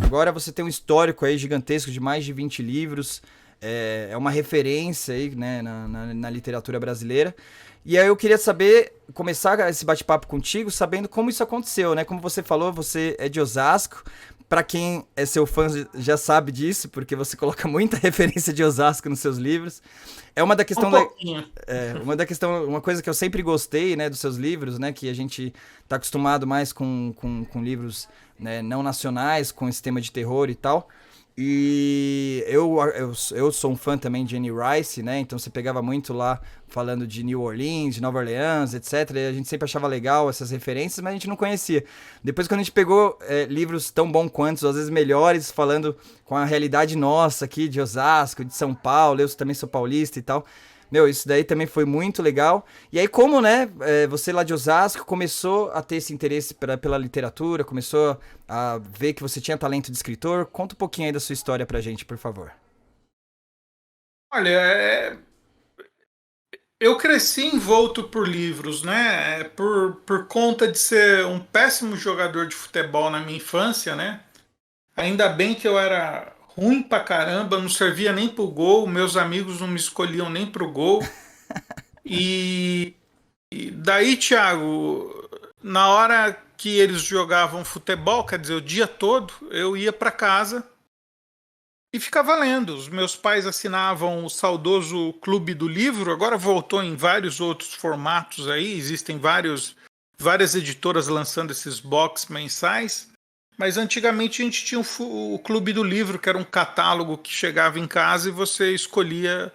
Agora você tem um histórico aí gigantesco de mais de 20 livros, é uma referência aí, né, na literatura brasileira. E aí eu queria saber, começar esse bate-papo contigo, sabendo como isso aconteceu, né? Como você falou, você é de Osasco. Pra quem é seu fã já sabe disso, porque você coloca muita referência de Osasco nos seus livros. É uma da Um questão da, pouquinho. uma coisa que eu sempre gostei, né, dos seus livros, né, que a gente tá acostumado mais com livros, né, não nacionais, com esse tema de terror e tal. E eu sou um fã também de Annie Rice, né? Então você pegava muito lá falando de New Orleans, de Nova Orleans, etc. E a gente sempre achava legal essas referências, mas a gente não conhecia. Depois, quando a gente pegou livros tão bons quanto, às vezes melhores, falando com a realidade nossa aqui de Osasco, de São Paulo, eu também sou paulista e tal. Meu, isso daí também foi muito legal. E aí, como, né, você lá de Osasco começou a ter esse interesse pela literatura, começou a ver que você tinha talento de escritor, conta um pouquinho aí da sua história pra gente, por favor. Olha, eu cresci envolto por livros, né? Por conta de ser um péssimo jogador de futebol na minha infância, né? Ainda bem que eu era ruim pra caramba, não servia nem pro gol, meus amigos não me escolhiam nem pro gol. E, e daí, Thiago, na hora que eles jogavam futebol, quer dizer, o dia todo, eu ia pra casa e ficava lendo. Os meus pais assinavam o saudoso Clube do Livro, agora voltou em vários outros formatos aí, existem várias editoras lançando esses box mensais. Mas antigamente a gente tinha o Clube do Livro, que era um catálogo que chegava em casa e você escolhia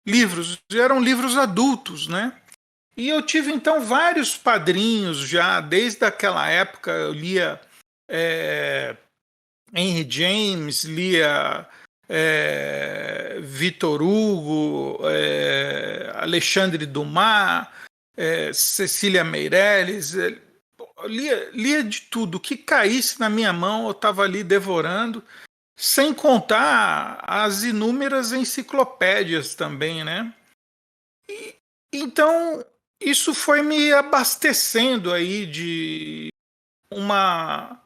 livros. E eram livros adultos, né? E eu tive então vários padrinhos já, desde aquela época eu lia é, Henry James, lia Victor Hugo, Alexandre Dumas, Cecília Meirelles, lia de tudo. O que caísse na minha mão, eu estava ali devorando, sem contar as inúmeras enciclopédias também, né? Então, isso foi me abastecendo aí de uma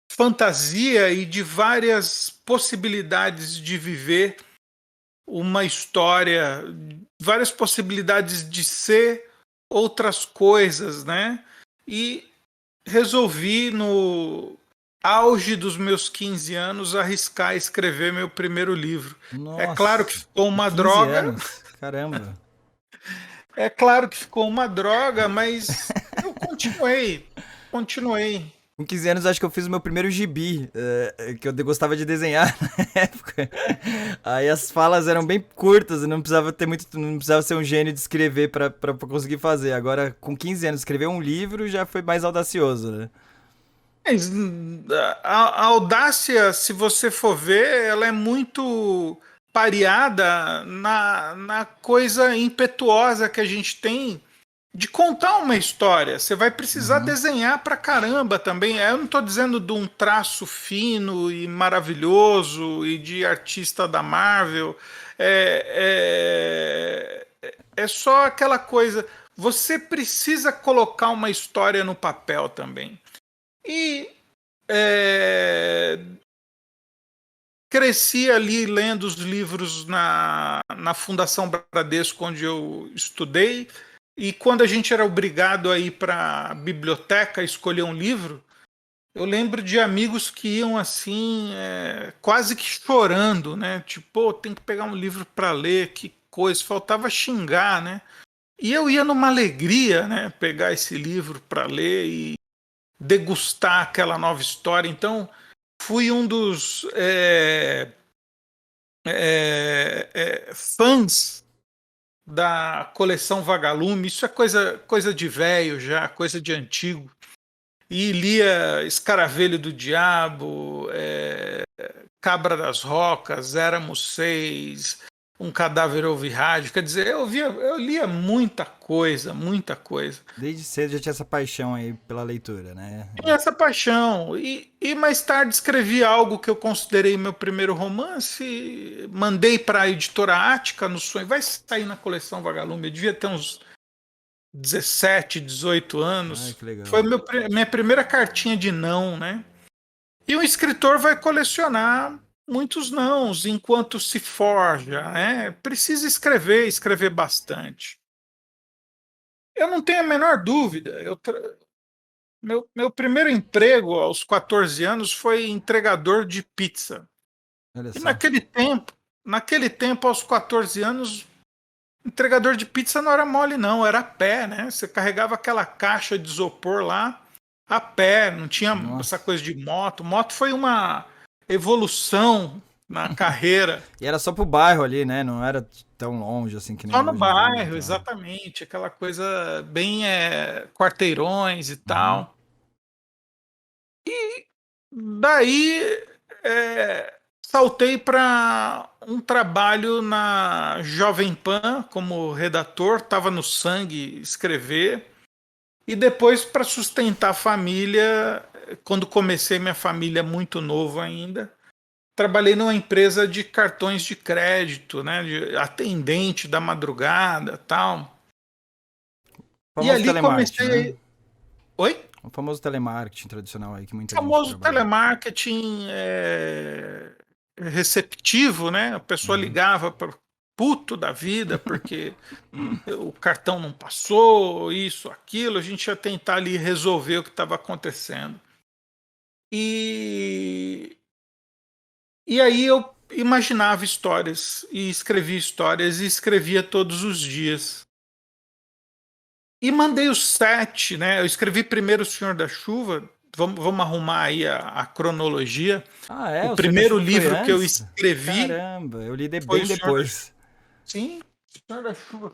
fantasia e de várias possibilidades de viver uma história, várias possibilidades de ser outras coisas, né? E resolvi, no auge dos meus 15 anos, arriscar escrever meu primeiro livro. É claro que Nossa, ficou com uma 15 droga, anos, caramba. é claro que ficou uma droga, mas eu continuei. Com 15 anos, acho que eu fiz o meu primeiro gibi, que eu gostava de desenhar na época. Aí as falas eram bem curtas, e não precisava ter muito, não precisava ser um gênio de escrever pra conseguir fazer. Agora, com 15 anos, escrever um livro já foi mais audacioso, né? Mas a audácia, se você for ver, ela é muito pareada na coisa impetuosa que a gente tem de contar uma história. Você vai precisar Uhum. desenhar pra caramba também. Eu não estou dizendo de um traço fino e maravilhoso e de artista da Marvel. É só aquela coisa. Você precisa colocar uma história no papel também. E é, cresci ali lendo os livros na Fundação Bradesco, onde eu estudei. E quando a gente era obrigado a ir para a biblioteca escolher um livro, eu lembro de amigos que iam assim, quase que chorando, né? Tipo, pô, tem que pegar um livro para ler, que coisa, faltava xingar, né? E eu ia numa alegria, né? Pegar esse livro para ler e degustar aquela nova história. Então, fui um dos fãs da coleção Vagalume. Isso é coisa de velho já, coisa de antigo. E lia Escaravelho do Diabo, Cabra das Rocas, Éramos Seis, Um Cadáver Ouve Rádio. Quer dizer, eu lia muita coisa, muita coisa. Desde cedo já tinha essa paixão aí pela leitura, né? Tinha essa paixão. E mais tarde escrevi algo que eu considerei meu primeiro romance. Mandei para a editora Ática no sonho. Vai sair na coleção Vagalume. Eu devia ter uns 17, 18 Ai, anos. que legal. Foi minha primeira cartinha de não, né? E o escritor vai colecionar muitos nãos enquanto se forja, né? Precisa escrever, escrever bastante. Eu não tenho a menor dúvida. Meu primeiro emprego aos 14 anos foi entregador de pizza. Olha E só. naquele tempo, aos 14 anos, entregador de pizza não era mole, não, era a pé, né? Você carregava aquela caixa de isopor lá a pé, não tinha essa Nossa. coisa de moto. Moto foi uma evolução na carreira. E era só pro bairro ali, né? Não era tão longe assim que nem Só no hoje em dia e bairro, tal. exatamente, aquela coisa bem quarteirões e Uhum. tal. Daí saltei para um trabalho na Jovem Pan como redator, estava no sangue escrever. E depois, para sustentar a família, quando comecei minha família muito novo ainda, trabalhei numa empresa de cartões de crédito, né, de atendente da madrugada, tal. O E famoso ali telemarketing, né? comecei. Oi? O famoso telemarketing tradicional aí que muita gente Famoso trabalha. telemarketing receptivo, né? A pessoa Uhum. ligava para puto da vida porque o cartão não passou, isso, aquilo. A gente ia tentar ali resolver o que estava acontecendo. E, e aí eu imaginava histórias e escrevia todos os dias. E mandei os 7, né? Eu escrevi primeiro O Senhor da Chuva. Vamos arrumar aí a cronologia. Ah, O é? O Senhor da primeiro Chuva foi livro que eu antes? escrevi Caramba, eu li foi O bem Senhor da Chuva. depois. Sim, O Senhor da Chuva.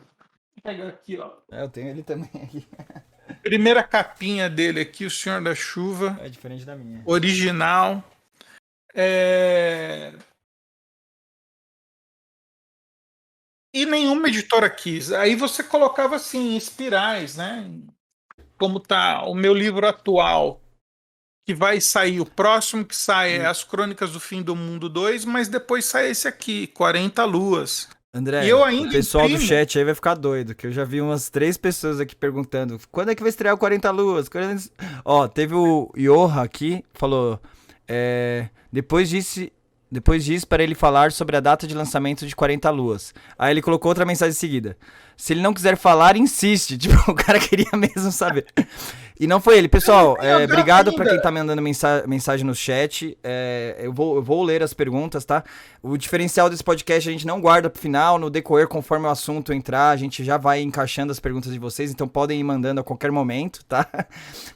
Pega aqui, ó. É, eu tenho ele também aqui. Primeira capinha dele aqui, O Senhor da Chuva, É diferente da minha. original. É, E nenhuma editora quis. Aí você colocava assim, em espirais, né? Como tá o meu livro atual, que vai sair, o próximo que sai é E, As Crônicas do Fim do Mundo 2, mas depois sai esse aqui, 40 Luas. E André, eu o ainda pessoal do imprimo. chat aí vai ficar doido, que eu já vi umas 3 pessoas aqui perguntando quando é que vai estrear o 40 Luas? Ó, teve o Yoha aqui, falou, depois disse para ele falar sobre a data de lançamento de 40 Luas. Aí ele colocou outra mensagem em seguida. Se ele não quiser falar, insiste. Tipo, o cara queria mesmo saber. E não foi ele. Eu não Pessoal, tenho a data obrigado pra quem tá ainda. mandando mensagem no chat. Eu vou ler as perguntas, tá? O diferencial desse podcast a gente não guarda pro final. No decorrer, conforme o assunto entrar, a gente já vai encaixando as perguntas de vocês. Então podem ir mandando a qualquer momento, tá?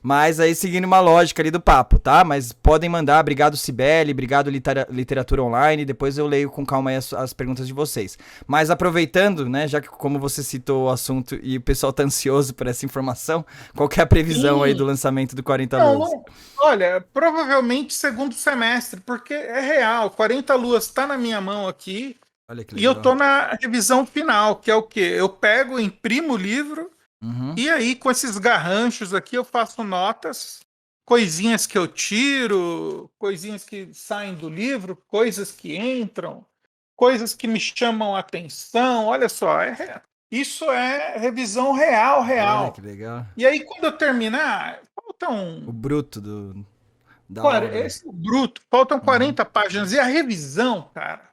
Mas aí seguindo uma lógica ali do papo, tá? Mas podem mandar. Obrigado, Cibele. Obrigado, Literatura Online. Depois eu leio com calma aí as perguntas de vocês. Mas aproveitando, né? Já que como você citou o assunto e o pessoal tá ansioso por essa informação, qual que é a previsão aí do Sim. lançamento do 40 Não, Luas? não. Olha, provavelmente segundo semestre, porque é real. 40 Luas está na minha mão aqui Olha que e eu legal. tô na revisão final, que é o quê? Eu pego, imprimo o livro. Uhum. E aí, com esses garranchos aqui, eu faço notas, coisinhas que eu tiro, coisinhas que saem do livro, coisas que entram, coisas que me chamam a atenção. Olha só, isso é revisão real, Olha que real. legal. E aí, quando eu terminar, O faltam bruto da obra. esse é o bruto, faltam Uhum. 40 páginas. E a revisão, cara,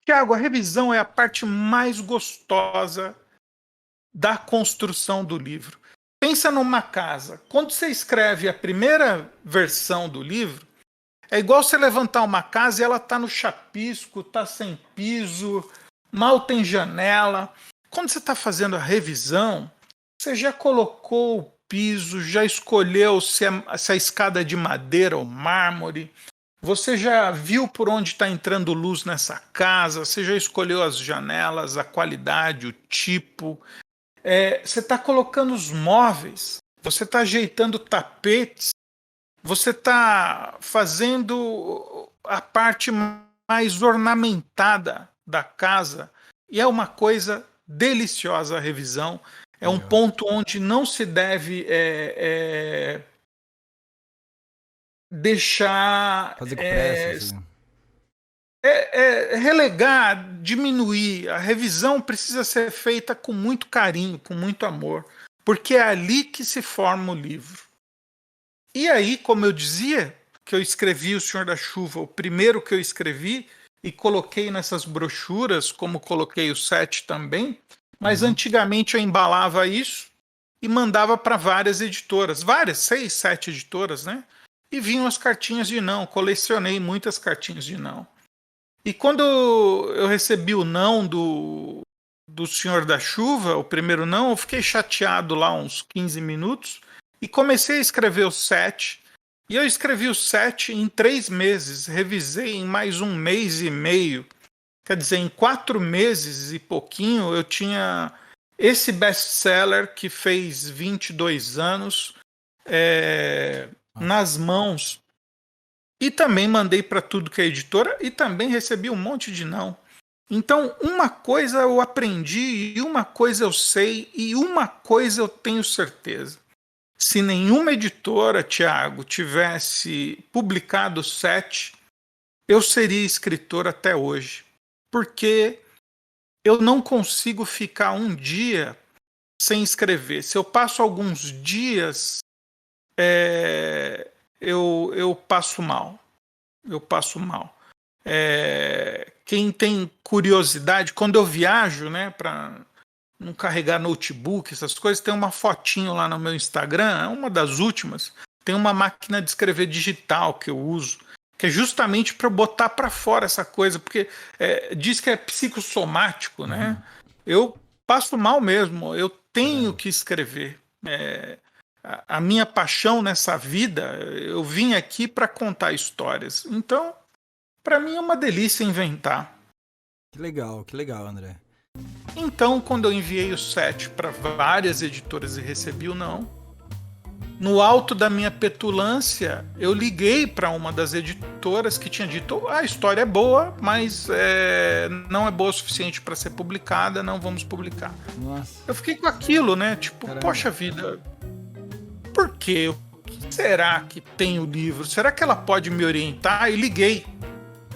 Tiago, a revisão é a parte mais gostosa da construção do livro. Pensa numa casa. Quando você escreve a primeira versão do livro, é igual você levantar uma casa e ela está no chapisco, está sem piso, mal tem janela. Quando você está fazendo a revisão, você já colocou o piso, já escolheu se a escada é de madeira ou mármore, você já viu por onde está entrando luz nessa casa, você já escolheu as janelas, a qualidade, o tipo, você está colocando os móveis, você está ajeitando tapetes, você está fazendo a parte mais ornamentada da casa. E é uma coisa deliciosa a revisão. É um Legal. ponto onde não se deve deixar Fazer com pressa, assim. relegar, diminuir. A revisão precisa ser feita com muito carinho, com muito amor. porque é ali que se forma o livro. E aí, como eu dizia, que eu escrevi O Senhor da Chuva, o primeiro que eu escrevi, e coloquei nessas brochuras, como coloquei o 7 também, mas antigamente eu embalava isso e mandava para várias editoras, várias, 6, 7 editoras, né? E vinham as cartinhas de não, colecionei muitas cartinhas de não. E quando eu recebi o não do Senhor da Chuva, o primeiro não, eu fiquei chateado lá uns 15 minutos e comecei a escrever o 7. E eu escrevi o 7 em 3 meses, revisei em mais um mês e meio. Quer dizer, em 4 meses e pouquinho eu tinha esse best-seller que fez 22 anos nas mãos. E também mandei para tudo que é editora e também recebi um monte de não. Então, uma coisa eu aprendi, e uma coisa eu sei, e uma coisa eu tenho certeza. Se nenhuma editora, Tiago, tivesse publicado o 7, eu seria escritor até hoje. Porque eu não consigo ficar um dia sem escrever. Se eu passo alguns dias, eu passo mal. Eu passo mal. Quem tem curiosidade, quando eu viajo, né, para não carregar notebook, essas coisas, tem uma fotinho lá no meu Instagram, é uma das últimas. Tem uma máquina de escrever digital que eu uso, que é justamente para botar para fora essa coisa, porque diz que é psicossomático, né? Eu passo mal mesmo, eu tenho que escrever. A minha paixão nessa vida, eu vim aqui para contar histórias. Então, para mim é uma delícia inventar. Que legal, André. Então, quando eu enviei o 7 para várias editoras e recebi o não, no alto da minha petulância, eu liguei para uma das editoras que tinha dito: a história é boa, mas não é boa o suficiente para ser publicada, não vamos publicar. Nossa. Eu fiquei com aquilo, né? Tipo, caramba. Poxa vida, por quê? O que será que tem o livro? Será que ela pode me orientar? E liguei.